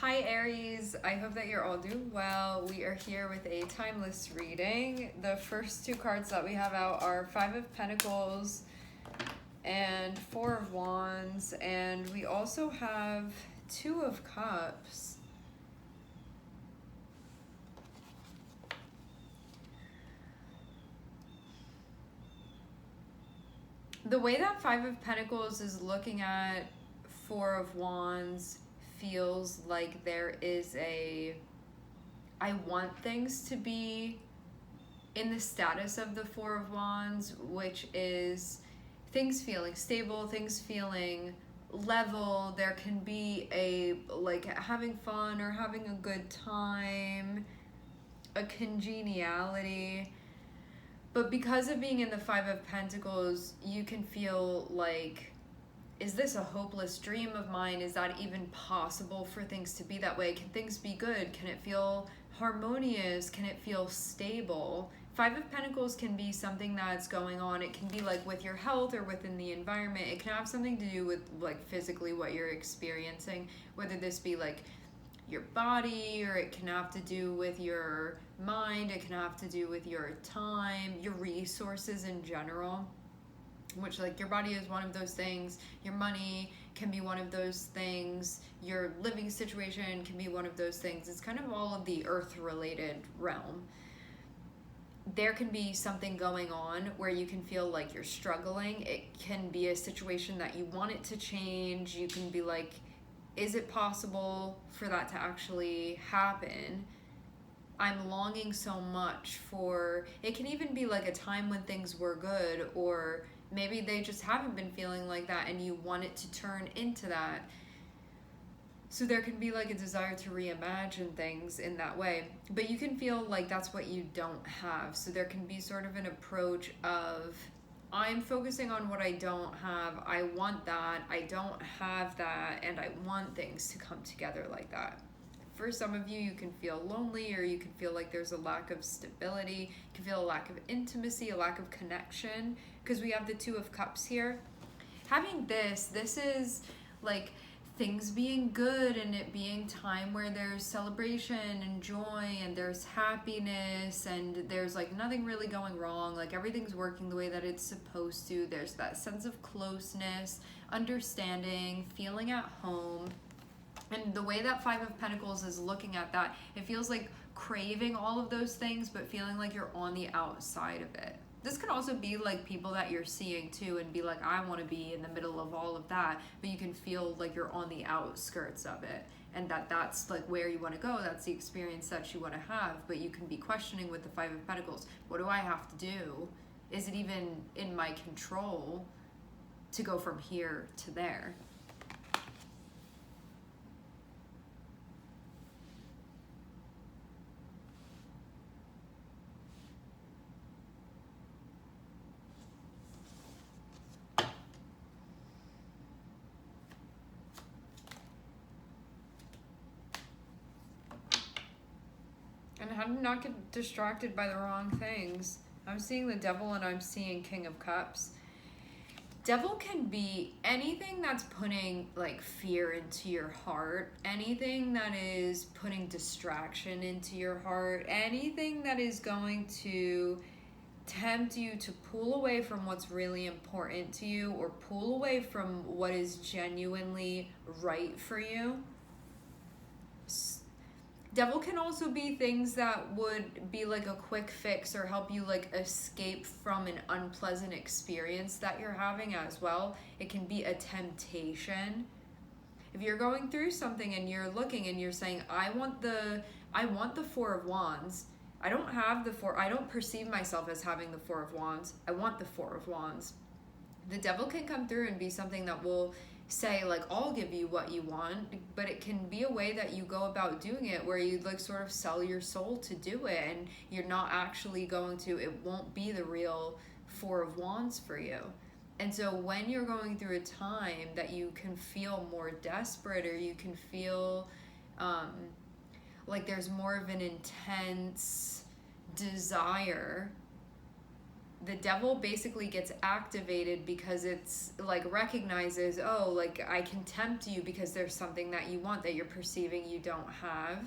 Hi Aries, I hope that you're all doing well. We are here with a timeless reading. The first two cards that we have out are Five of Pentacles and Four of Wands, and we also have Two of Cups. The way that Five of Pentacles is looking at Four of Wands feels like there is I want things to be in the status of the Four of Wands, which is things feeling stable, things feeling level. There can be having fun or having a good time, a congeniality. But because of being in the Five of Pentacles, you can feel like, is this a hopeless dream of mine? Is that even possible for things to be that way? Can things be good? Can it feel harmonious? Can it feel stable? Five of Pentacles can be something that's going on. It can be like with your health or within the environment. It can have something to do with like physically what you're experiencing, whether this be like your body, or it can have to do with your mind. It can have to do with your time, your resources in general, which like your body is one of those things, your money can be one of those things, your living situation can be one of those things. It's kind of all of the earth related realm. There can be something going on where you can feel like you're struggling. It can be a situation that you want it to change. You can be like, is it possible for that to actually happen? I'm longing so much for, it can even be like a time when things were good, or maybe they just haven't been feeling like that and you want it to turn into that. So there can be like a desire to reimagine things in that way, but you can feel like that's what you don't have. So there can be sort of an approach of, I'm focusing on what I don't have. I want that. I don't have that. And I want things to come together like that. For some of you, you can feel lonely, or you can feel like there's a lack of stability. You can feel a lack of intimacy, a lack of connection, because we have the Two of Cups here. Having this is like things being good and it being time where there's celebration and joy and there's happiness and there's like nothing really going wrong, like everything's working the way that it's supposed to. There's that sense of closeness, understanding, feeling at home. And the way that Five of Pentacles is looking at that, it feels like craving all of those things but feeling like you're on the outside of it. This could also be like people that you're seeing too and be like, I want to be in the middle of all of that, but you can feel like you're on the outskirts of it, and that's like where you want to go. That's the experience that you want to have, but you can be questioning with the Five of Pentacles. What do I have to do? Is it even in my control to go from here to there? And how to not get distracted by the wrong things. I'm seeing the Devil and I'm seeing King of Cups. Devil can be anything that's putting like fear into your heart, anything that is putting distraction into your heart, anything that is going to tempt you to pull away from what's really important to you, or pull away from what is genuinely right for you. Devil can also be things that would be like a quick fix or help you like escape from an unpleasant experience that you're having as well. It can be a temptation. If you're going through something and you're looking and you're saying, I want the Four of Wands. I don't perceive myself as having the Four of Wands. I want the Four of Wands. The Devil can come through and be something that will say like, I'll give you what you want, but it can be a way that you go about doing it where you like sort of sell your soul to do it, and you're not actually going to, it won't be the real Four of Wands for you. And so when you're going through a time that you can feel more desperate, or you can feel like there's more of an intense desire the devil basically gets activated because it's like recognizes, oh, like I can tempt you because there's something that you want that you're perceiving you don't have.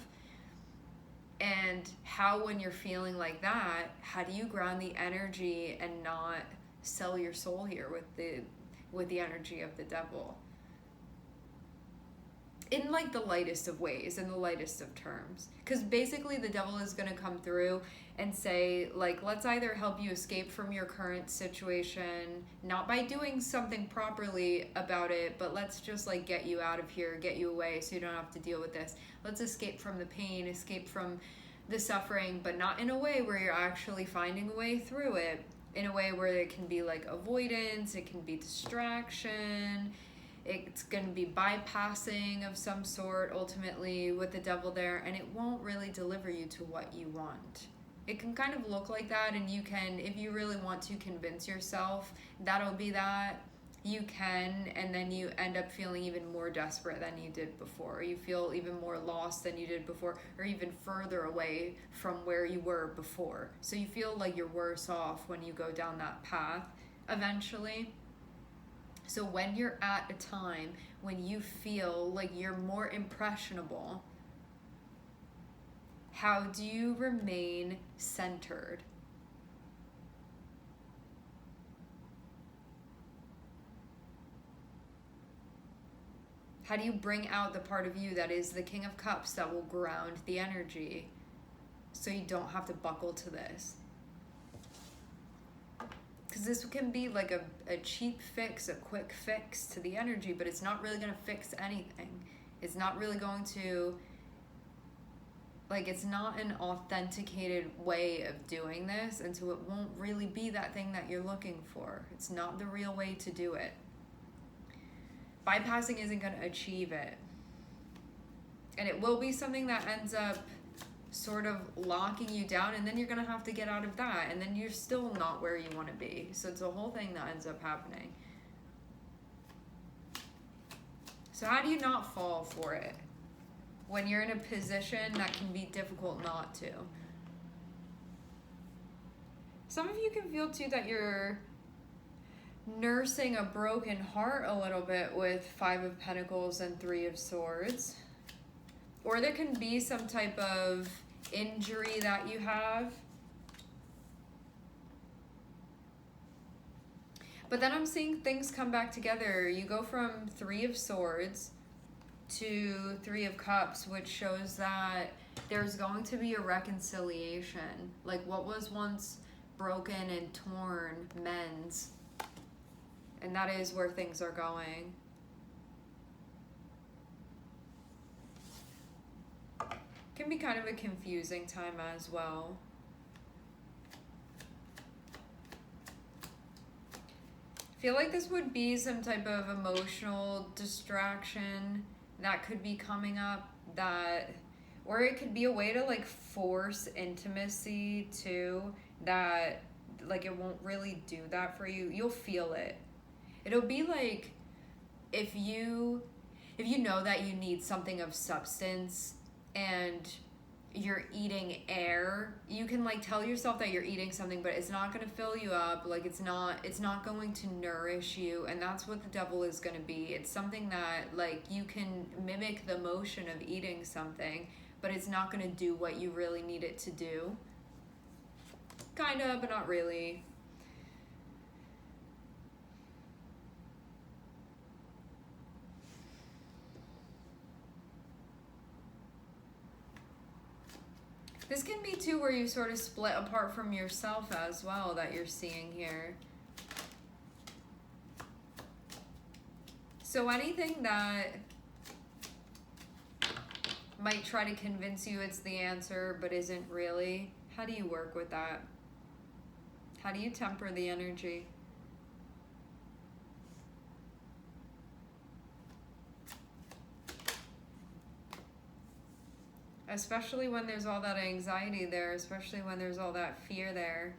And how, when you're feeling like that, how do you ground the energy and not sell your soul here with the energy of the devil? In like the lightest of ways, in the lightest of terms. Because basically the devil is going to come through and say, like, let's either help you escape from your current situation, not by doing something properly about it, but let's just like get you out of here, get you away so you don't have to deal with this. Let's escape from the pain, escape from the suffering, but not in a way where you're actually finding a way through it, in a way where it can be like avoidance, it can be distraction, it's going to be bypassing of some sort ultimately with the devil there, and it won't really deliver you to what you want. It can kind of look like that, and you can, if you really want to convince yourself that'll be that, you can, and then you end up feeling even more desperate than you did before. You feel even more lost than you did before, or even further away from where you were before. So you feel like you're worse off when you go down that path eventually. So when you're at a time when you feel like you're more impressionable, how do you remain centered? How do you bring out the part of you that is the King of Cups that will ground the energy so you don't have to buckle to this? Because this can be like a cheap fix, a quick fix to the energy, but it's not really going to fix anything. It's not really going to, like, it's not an authenticated way of doing this, and so it won't really be that thing that you're looking for. It's not the real way to do it. Bypassing isn't going to achieve it. And it will be something that ends up sort of locking you down, and then you're going to have to get out of that, and then you're still not where you want to be. So it's a whole thing that ends up happening. So how do you not fall for it when you're in a position that can be difficult not to? Some of you can feel too that you're nursing a broken heart a little bit with 5 of Pentacles and 3 of Swords. Or there can be some type of injury that you have. But then I'm seeing things come back together. You go from 3 of Swords to 3 of Cups, which shows that there's going to be a reconciliation. Like what was once broken and torn mends. And that is where things are going. Can be kind of a confusing time as well. I feel like this would be some type of emotional distraction that could be coming up, that, or it could be a way to like force intimacy too, that like it won't really do that for you. You'll feel it. It'll be like if you know that you need something of substance and you're eating air, you can like tell yourself that you're eating something, but it's not going to fill you up. Like it's not going to nourish you, and that's what the devil is going to be. It's something that like you can mimic the motion of eating something, but it's not going to do what you really need it to do. Kind of, but not really. This can be too where you sort of split apart from yourself as well, that you're seeing here. So anything that might try to convince you it's the answer but isn't really, how do you work with that? How do you temper the energy? Especially when there's all that anxiety there, especially when there's all that fear there.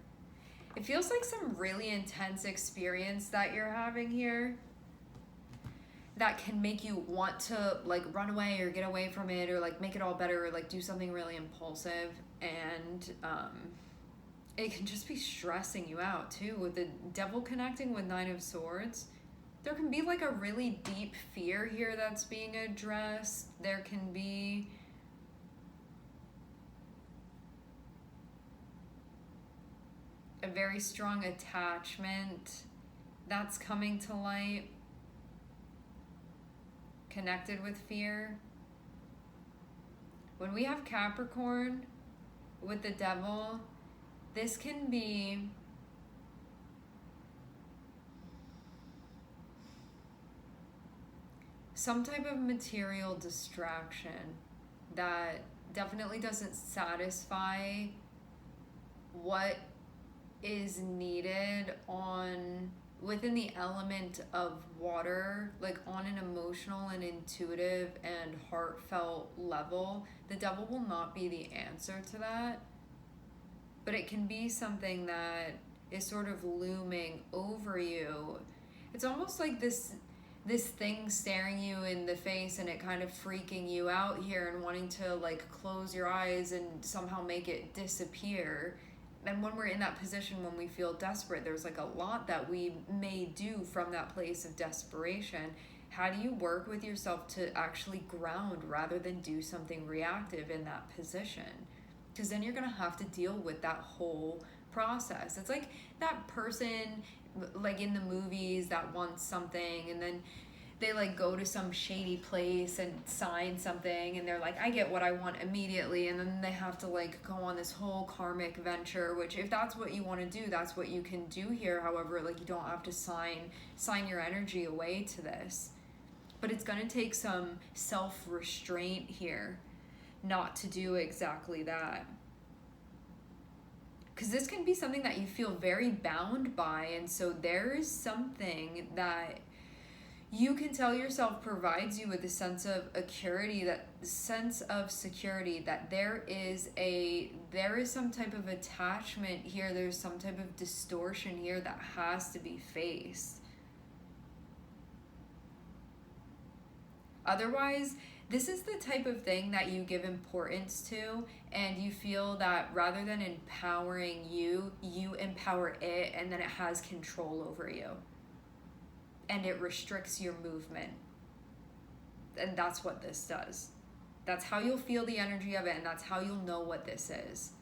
It feels like some really intense experience that you're having here that can make you want to like run away or get away from it, or like make it all better, or like do something really impulsive. And it can just be stressing you out too. With the devil connecting with Nine of Swords, there can be like a really deep fear here that's being addressed. There can be a very strong attachment that's coming to light, connected with fear. When we have Capricorn with the devil, this can be some type of material distraction that definitely doesn't satisfy what is needed on within the element of water, like on an emotional and intuitive and heartfelt level. The devil will not be the answer to that, but it can be something that is sort of looming over you. It's almost like this thing staring you in the face, and it kind of freaking you out here and wanting to like close your eyes and somehow make it disappear. And when we're in that position, when we feel desperate, there's like a lot that we may do from that place of desperation. How do you work with yourself to actually ground rather than do something reactive in that position? Because then you're going to have to deal with that whole process. It's like that person like in the movies that wants something, and then they like go to some shady place and sign something, and they're like, I get what I want immediately, and then they have to like go on this whole karmic venture, which if that's what you want to do, that's what you can do here. However, like you don't have to sign your energy away to this. But it's going to take some self-restraint here not to do exactly that. Because this can be something that you feel very bound by, and so there is something that you can tell yourself provides you with a sense of security, that there is some type of attachment here, there's some type of distortion here that has to be faced. Otherwise, this is the type of thing that you give importance to, and you feel that rather than empowering you, you empower it, and then it has control over you. And it restricts your movement. And that's what this does. That's how you'll feel the energy of it, and that's how you'll know what this is.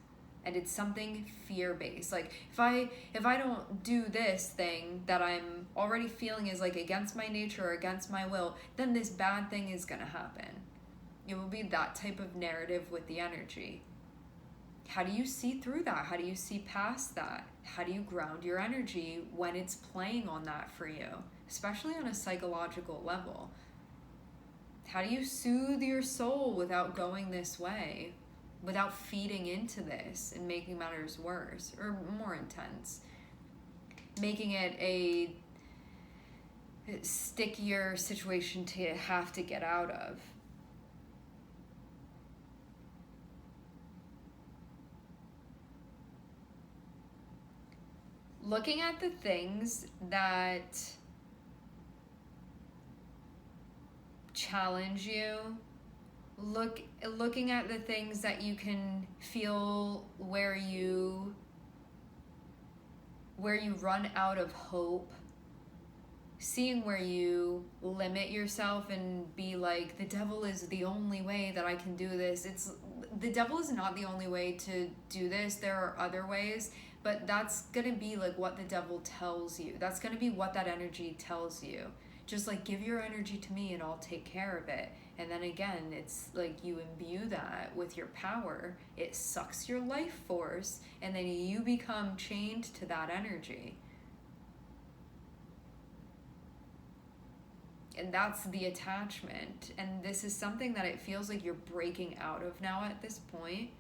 And it's something fear-based. Like if I don't do this thing that I'm already feeling is like against my nature or against my will, then this bad thing is gonna happen. It will be that type of narrative with the energy. How do you see through that? How do you see past that? How do you ground your energy when it's playing on that for you, especially on a psychological level? How do you soothe your soul without going this way, without feeding into this and making matters worse or more intense, making it a stickier situation to have to get out of? Looking at the things that challenge you, looking at the things that you can feel where you run out of hope, seeing where you limit yourself and be like, the devil is the only way that I can do this. The devil is not the only way to do this. There are other ways, but that's gonna be like what the devil tells you. That's gonna be what that energy tells you. Just like, give your energy to me and I'll take care of it. And then again, it's like you imbue that with your power. It sucks your life force, and then you become chained to that energy. And that's the attachment. And this is something that it feels like you're breaking out of now at this point.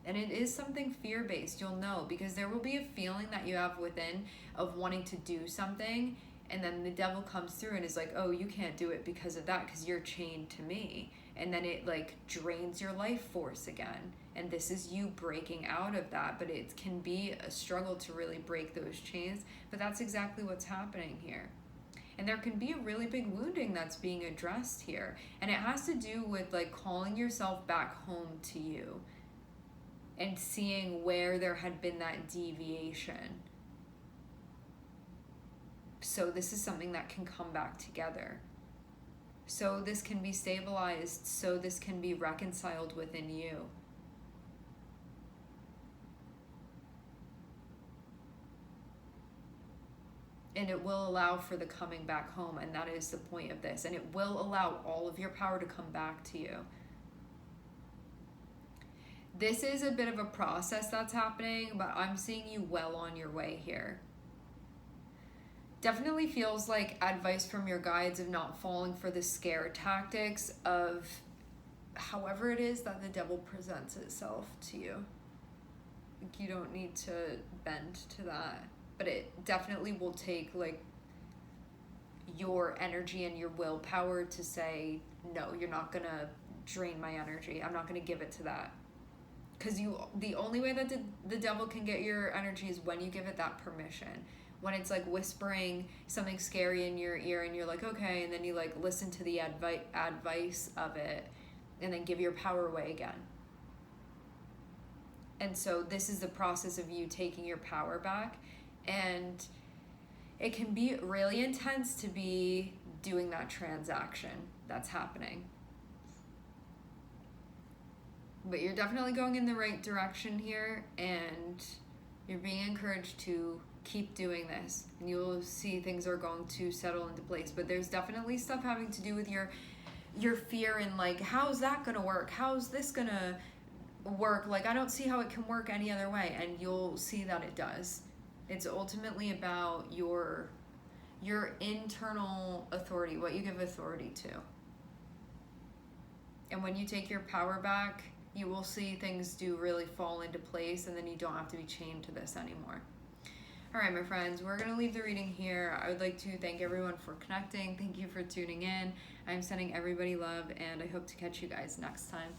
And it is something fear-based, you'll know, because there will be a feeling that you have within of wanting to do something, and then the devil comes through and is like, oh, you can't do it because of that, because you're chained to me. And then it like drains your life force again. And this is you breaking out of that, but it can be a struggle to really break those chains. But that's exactly what's happening here. And there can be a really big wounding that's being addressed here. And it has to do with like calling yourself back home to you. and seeing where there had been that deviation. So this is something that can come back together. So this can be stabilized, so this can be reconciled within you. And it will allow for the coming back home, and that is the point of this. And it will allow all of your power to come back to you. This is a bit of a process that's happening, but I'm seeing you well on your way here. Definitely feels like advice from your guides of not falling for the scare tactics of however it is that the devil presents itself to you. Like, you don't need to bend to that. But it definitely will take like your energy and your willpower to say, no, you're not gonna drain my energy. I'm not gonna give it to that. Because the only way that the devil can get your energy is when you give it that permission. When it's like whispering something scary in your ear and you're like, okay, and then you like listen to the advice of it and then give your power away again. And so this is the process of you taking your power back. And it can be really intense to be doing that transaction that's happening. But you're definitely going in the right direction here, and you're being encouraged to keep doing this, and you'll see things are going to settle into place. But there's definitely stuff having to do with your fear and like, how's that gonna work? How's this gonna work? Like, I don't see how it can work any other way, and you'll see that it does. It's ultimately about your internal authority, what you give authority to. And when you take your power back, you will see things do really fall into place, and then you don't have to be chained to this anymore. All right, my friends, we're going to leave the reading here. I would like to thank everyone for connecting. Thank you for tuning in. I'm sending everybody love, and I hope to catch you guys next time.